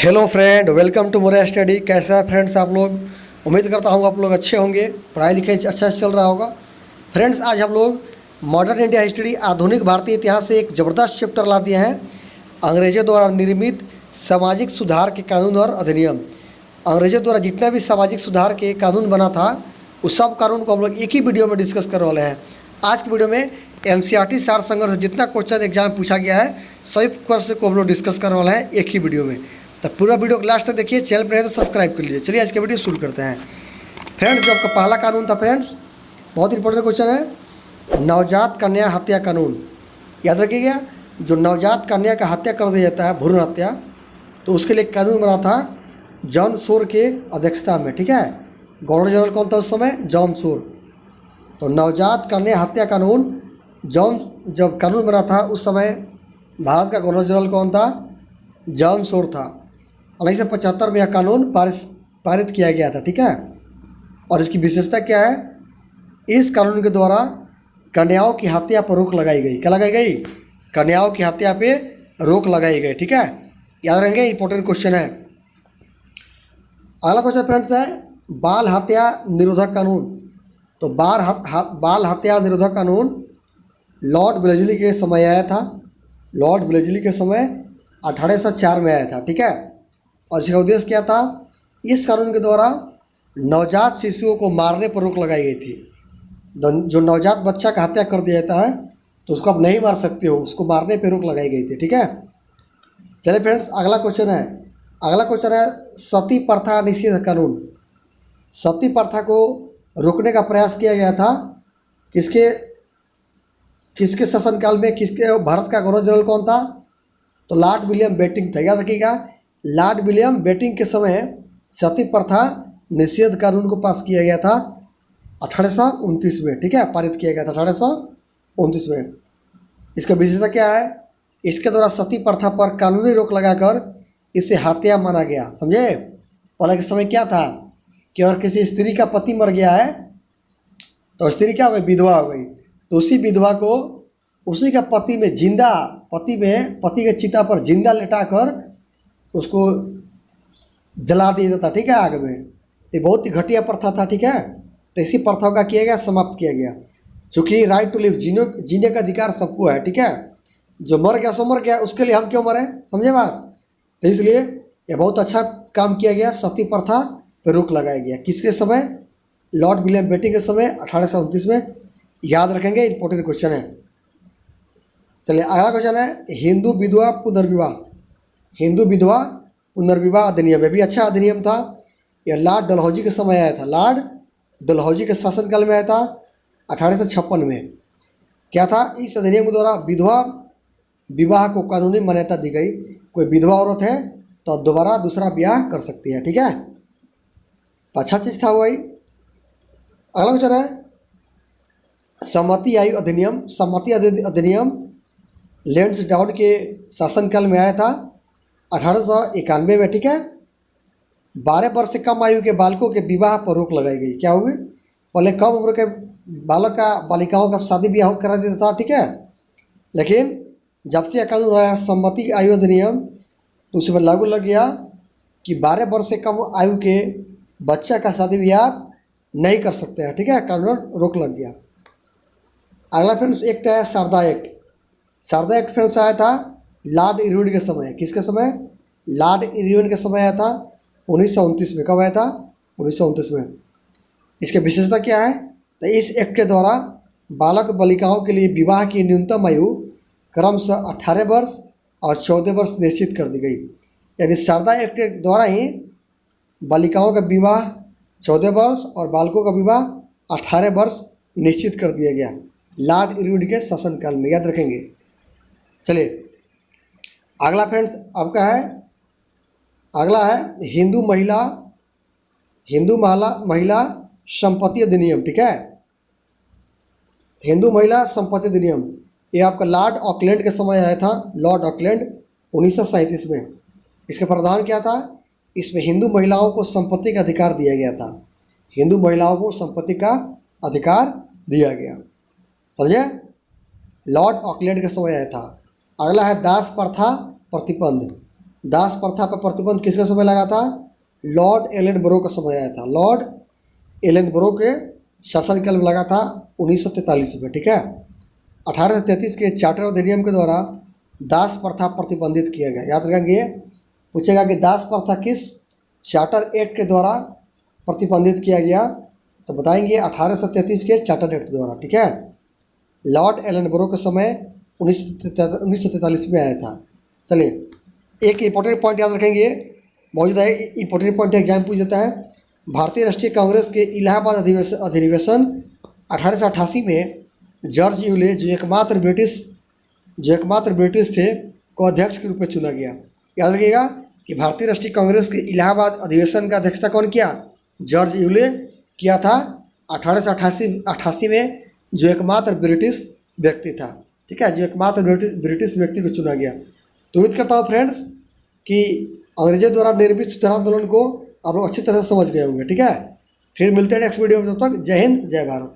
Hello friend, welcome to मोरा study. कैसा है फ्रेंड्स आप लोग? उम्मीद करता हूँ आप लोग अच्छे होंगे, पढ़ाई लिखाई अच्छा से चल रहा होगा। फ्रेंड्स, आज हम लोग मॉडर्न इंडिया हिस्ट्री आधुनिक भारतीय इतिहास से एक ज़बरदस्त चैप्टर ला दिए हैं, अंग्रेजों द्वारा निर्मित सामाजिक सुधार के कानून और अधिनियम। अंग्रेजों द्वारा जितना भी सामाजिक सुधार के कानून बना था उस सब कानून को हम लोग एक ही वीडियो में डिस्कस करने वाले हैं। आज की वीडियो में एनसीईआरटी सार संग्रह से जितना क्वेश्चन एग्जाम में पूछा गया है सभी क्वेश्चन को हम लोग डिस्कस करने वाले हैं एक ही वीडियो में। तो पूरा वीडियो को लास्ट तक देखिए, चैनल पर है तो सब्सक्राइब कर लीजिए। चलिए आज का वीडियो शुरू करते हैं। फ्रेंड्स, जो आपका पहला कानून था फ्रेंड्स, बहुत इंपॉर्टेंट क्वेश्चन है, नवजात कन्या हत्या कानून। याद रखिएगा, जो नवजात कन्या का हत्या कर दिया जाता है, भ्रूण हत्या, तो उसके लिए कानून बना था जॉन सोर के अध्यक्षता में। ठीक है, गवर्नर जनरल कौन था उस समय? जॉन सोर। तो नवजात कन्या हत्या कानून जब कानून बना था उस समय भारत का गवर्नर जनरल कौन था? जॉन सोर था। 1975 में यह कानून पारित किया गया था। ठीक है, और इसकी विशेषता क्या है? इस कानून के द्वारा कन्याओं की हत्या पर रोक लगाई गई। क्या लगाई गई? कन्याओं की हत्या पे रोक लगाई गई। ठीक है, याद रखेंगे, इंपॉर्टेंट क्वेश्चन है। अगला क्वेश्चन फ्रेंड्स है बाल हत्या निरोधक कानून। तो बाल हत्या निरोधक कानून लॉर्ड वेलेस्ली के समय आया था। लॉर्ड वेलेस्ली के समय 1804 में आया था। ठीक है, और इसका उद्देश्य क्या था? इस कानून के द्वारा नवजात शिशुओं को मारने पर रोक लगाई गई थी। जो नवजात बच्चा का हत्या कर दिया जाता है तो उसको आप नहीं मार सकते हो, उसको मारने पर रोक लगाई गई थी। ठीक है, चलिए फ्रेंड्स, अगला क्वेश्चन है सती प्रथा निषेध कानून। सती प्रथा को रोकने का प्रयास किया गया था किसके शासनकाल में? किसके? भारत का गवर्नर जनरल कौन था? तो लॉर्ड विलियम बेंटिंक था। याद रखिएगा, लॉर्ड विलियम बेंटिंक के समय सती प्रथा निषेध कानून को पास किया गया था 1829 में। ठीक है, पारित किया गया था 1829 में। इसका विशेषता क्या है? इसके द्वारा सती प्रथा पर कानूनी रोक लगाकर इसे हत्या माना गया। समझे? पहले के समय क्या था कि अगर किसी स्त्री का पति मर गया है तो स्त्री क्या हो गई? विधवा हो गई। तो उसी विधवा को उसी का पति के चिता पर जिंदा लेटाकर उसको जला दिया जाता। ठीक है, आग में। ये बहुत ही घटिया प्रथा था। ठीक है, तो इसी प्रथा का किया गया, समाप्त किया गया। चूँकि राइट टू लिव, जीने का अधिकार सबको है। ठीक है, जो मर गया सो मर गया, उसके लिए हम क्यों मरें? समझे बात? तो इसलिए ये बहुत अच्छा काम किया गया, सती प्रथा पर रोक लगाया गया। किसके समय? लॉर्ड विलियम बेंटिंक के समय 1829 में। याद रखेंगे, इंपॉर्टेंट क्वेश्चन है। चलिए अगला क्वेश्चन है हिंदू विधवा पुनर्विवाह। हिंदू विधवा पुनर्विवाह अधिनियम, ये भी अच्छा अधिनियम था। यह लॉर्ड डलहौजी के समय आया था। लॉर्ड डलहौजी के शासनकाल में आया था 1856 में। क्या था? इस अधिनियम के द्वारा विधवा विवाह को कानूनी मान्यता दी गई। कोई विधवा औरत है तो दोबारा दूसरा ब्याह कर सकती है। ठीक है, तो अच्छा चीज़ था वही। अगला क्वेश्चन है सम्मति आयु अधिनियम। सम्मति अधिनियम लैंसडाउन के शासनकाल में आया था 1891 में। ठीक है, 12 वर्ष से कम आयु के बालकों के विवाह पर रोक लगाई गई। क्या हुई? पहले कम उम्र के बालिकाओं का शादी ब्याह करा देता था। ठीक है, लेकिन जब से यह कानून आया सम्मति आयु अधिनियम, तो उस पर लागू लग गया कि 12 वर्ष से कम आयु के बच्चा का शादी ब्याह नहीं कर सकते हैं। ठीक है, कानून रोक लग गया। अगला फ्रेंड्स एक्ट है Sharda act. Sharda act friends आया था लॉर्ड इरविन के समय। किसके समय? लॉर्ड इरविन के समय आया था 1929 में। कब आया था? 1929 में। इसकी विशेषता क्या है? तो इस एक्ट के द्वारा बालक बालिकाओं के लिए विवाह की न्यूनतम आयु क्रमशः 18 वर्ष और 14 वर्ष निश्चित कर दी गई। यानी शारदा एक्ट के द्वारा ही बालिकाओं का विवाह 14 वर्ष और बालकों का विवाह 18 वर्ष निश्चित कर दिया गया लॉर्ड इरविन के शासनकाल में। याद रखेंगे। चलिए अगला फ्रेंड्स आपका है, अगला है हिंदू महिला संपत्ति अधिनियम। ठीक है, हिंदू महिला संपत्ति अधिनियम ये आपका लॉर्ड ऑकलैंड के समय आया था। लॉर्ड ऑकलैंड 1937 में। इसका प्रावधान क्या था? इसमें हिंदू महिलाओं को संपत्ति का अधिकार दिया गया था। हिंदू महिलाओं को संपत्ति का अधिकार दिया गया। समझे? लॉर्ड ऑकलैंड के समय आया था। अगला है दास प्रथा प्रतिबंध। दास प्रथा पर प्रतिबंध किसका समय लगा था? लॉर्ड एलन ब्रो का समय आया था। लॉर्ड एलन ब्रो के शासनकाल में लगा था 1943 में। ठीक है, 1833 के चार्टर अधिनियम के द्वारा दास प्रथा प्रतिबंधित किया गया। याद रखेंगे, पूछेगा कि दास प्रथा किस चार्टर एक्ट के द्वारा प्रतिबंधित किया गया, तो बताएंगे 1833 के चार्टर एक्ट द्वारा। ठीक है, लॉर्ड एलन ब्रो के समय 1943 में आया था। चलिए, एक इंपॉर्टेंट पॉइंट याद रखेंगे, मौजूद है इंपॉर्टेंट पॉइंट एग्जाम पूछ देता है। भारतीय राष्ट्रीय कांग्रेस के इलाहाबाद अधिवेशन 1888 में जॉर्ज यूले जो एकमात्र ब्रिटिश थे को अध्यक्ष के रूप में चुना गया। याद रखिएगा कि भारतीय राष्ट्रीय कांग्रेस के इलाहाबाद अधिवेशन का अध्यक्षता कौन किया? जॉर्ज यूले किया था 1888 में, जो एकमात्र ब्रिटिश व्यक्ति था। ठीक है, जो एकमात्र ब्रिटिश व्यक्ति को चुना गया। तो उम्मीद करता हूँ फ्रेंड्स कि अंग्रेजों द्वारा निर्मित सुधार आंदोलन को आप लोग अच्छी तरह से समझ गए होंगे। ठीक है, फिर मिलते हैं नेक्स्ट वीडियो में। तब तक जय हिंद, जय भारत।